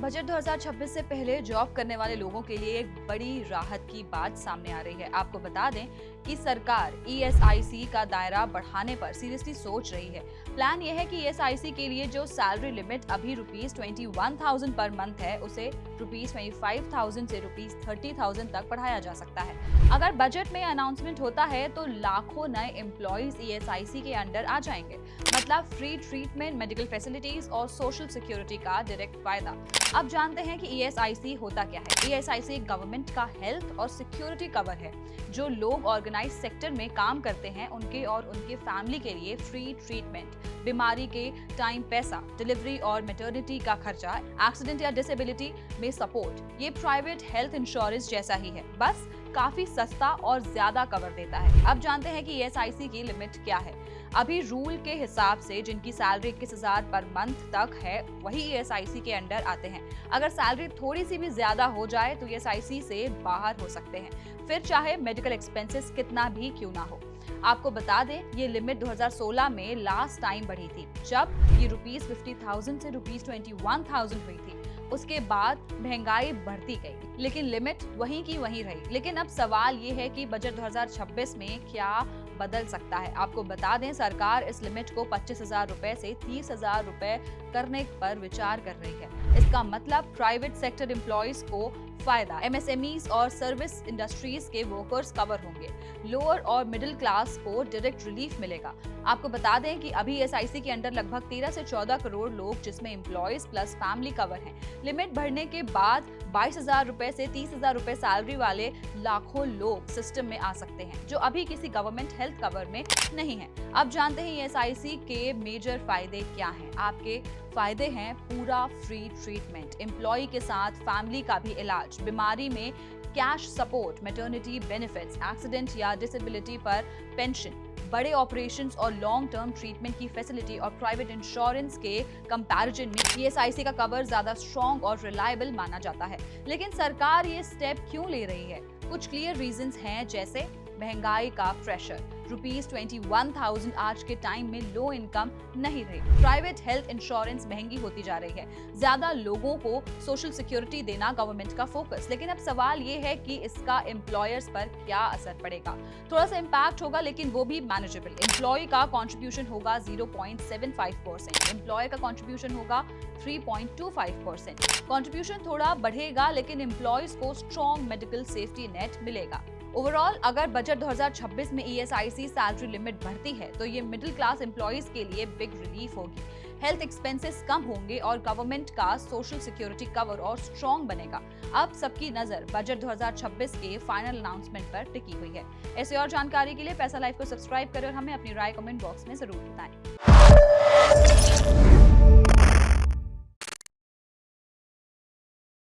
Budget 2026 से पहले job करने वाले लोगों के लिए एक बड़ी राहत की बात सामने आ रही है। आपको बता दें कि सरकार ईएसआईसी का दायरा बढ़ाने पर सीरियसली सोच रही है। प्लान यह है कि ईएसआईसी के लिए जो सैलरी लिमिट अभी ₹21,000 पर मंथ है, उसे ₹25,000 से ₹30,000 तक बढ़ाया जा सकता है। अगर बजट में अनाउंसमेंट होता है तो लाखों नए एम्प्लॉइज ईएसआईसी के अंडर आ जाएंगे। मतलब फ्री ट्रीटमेंट, मेडिकल फैसिलिटीज और सोशल सिक्योरिटी का डायरेक्ट फायदा। अब जानते हैं कि ईएसआईसी होता क्या है। ईएसआईसी गवर्नमेंट का हेल्थ और सिक्योरिटी कवर है। जो लोग ऑर्गेनाइज सेक्टर में काम करते हैं उनके और उनके फैमिली के लिए फ्री ट्रीटमेंट, बीमारी के टाइम पैसा, डिलीवरी और मैटरनिटी का खर्चा, एक्सीडेंट या डिसेबिलिटी में सपोर्ट। ये प्राइवेट हेल्थ इंश्योरेंस जैसा ही है, बस काफी सस्ता और ज्यादा कवर देता है। अब जानते हैं कि ईएसआईसी की लिमिट क्या है। अभी रूल के हिसाब से जिनकी सैलरी 21,000 पर मंथ तक है वही ईएसआईसी के अंडर आते हैं। अगर सैलरी थोड़ी सी भी ज्यादा हो जाए तो ईएसआईसी से बाहर हो सकते हैं, फिर चाहे मेडिकल एक्सपेंसेस कितना भी क्यों ना हो। आपको बता दें ये लिमिट 2016 में लास्ट टाइम बढ़ी थी, जब ये ₹50,000 से ₹21,000 हुई थी। उसके बाद महंगाई बढ़ती गई, लेकिन लिमिट वहीं की वहीं रही। लेकिन अब सवाल ये है कि बजट 2026 में क्या बदल सकता है। आपको बता दें सरकार इस लिमिट को ₹25,000 से ₹30,000 करने पर विचार कर रही है। इसका मतलब प्राइवेट सेक्टर एम्प्लॉइज को फायदा, एमएसएमईज और सर्विस इंडस्ट्रीज के वर्कर्स कवर होंगे। लोअर और मिडिल क्लास को डायरेक्ट रिलीफ मिलेगा। आपको बता दें कि अभी एसआईसी के अंडर लगभग 13 से 14 करोड़ लोग जिसमें एम्प्लॉइज प्लस फैमिली कवर हैं। लिमिट बढ़ने के बाद ₹22,000 से ₹30,000 सैलरी वाले लाखों लोग सिस्टम में आ सकते हैं, जो अभी किसी गवर्नमेंट हेल्थ कवर में नहीं है। अब जानते हैं एसआईसी के मेजर फायदे क्या हैं। आपके फायदे हैं पूरा फ्री ट्रीटमेंट, एम्प्लॉय के साथ फैमिली का भी इलाज, बीमारी में cash support, maternity benefits, accident या डिसेबिलिटी पर पेंशन, बड़े ऑपरेशंस और लॉन्ग टर्म ट्रीटमेंट की फैसिलिटी और प्राइवेट इंश्योरेंस के कंपैरिजन में ईएसआईसी का कवर ज्यादा स्ट्रॉन्ग और रिलायबल माना जाता है। लेकिन सरकार ये स्टेप क्यों ले रही है? कुछ क्लियर रीजंस हैं, जैसे महंगाई का प्रेशर, ₹21,000 आज के टाइम में लो इनकम नहीं रही, प्राइवेट हेल्थ इंश्योरेंस महंगी होती जा रही है, ज्यादा लोगों को सोशल सिक्योरिटी देना गवर्नमेंट का फोकस। लेकिन अब सवाल ये है कि इसका एम्प्लॉयर्स पर क्या असर पड़ेगा। थोड़ा सा इम्पैक्ट होगा, लेकिन वो भी मैनेजेबल। एम्प्लॉय का कॉन्ट्रीब्यूशन होगा 0.75%, एम्प्लॉय का कॉन्ट्रीब्यूशन होगा 3.25%। कॉन्ट्रीब्यूशन थोड़ा बढ़ेगा, लेकिन एम्प्लॉयज को स्ट्रॉन्ग मेडिकल सेफ्टी नेट मिलेगा। ओवरऑल अगर बजट 2026 में ईएसआईसी सैलरी लिमिट बढ़ती है तो ये मिडिल क्लास एम्प्लॉइज के लिए बिग रिलीफ होगी। हेल्थ एक्सपेंसेस कम होंगे और गवर्नमेंट का सोशल सिक्योरिटी कवर और स्ट्रॉन्ग बनेगा। अब सबकी नजर बजट 2026 के फाइनल अनाउंसमेंट पर टिकी हुई है। ऐसे और जानकारी के लिए पैसा लाइव को सब्सक्राइब करें और हमें अपनी राय कमेंट बॉक्स में जरूर बताएं।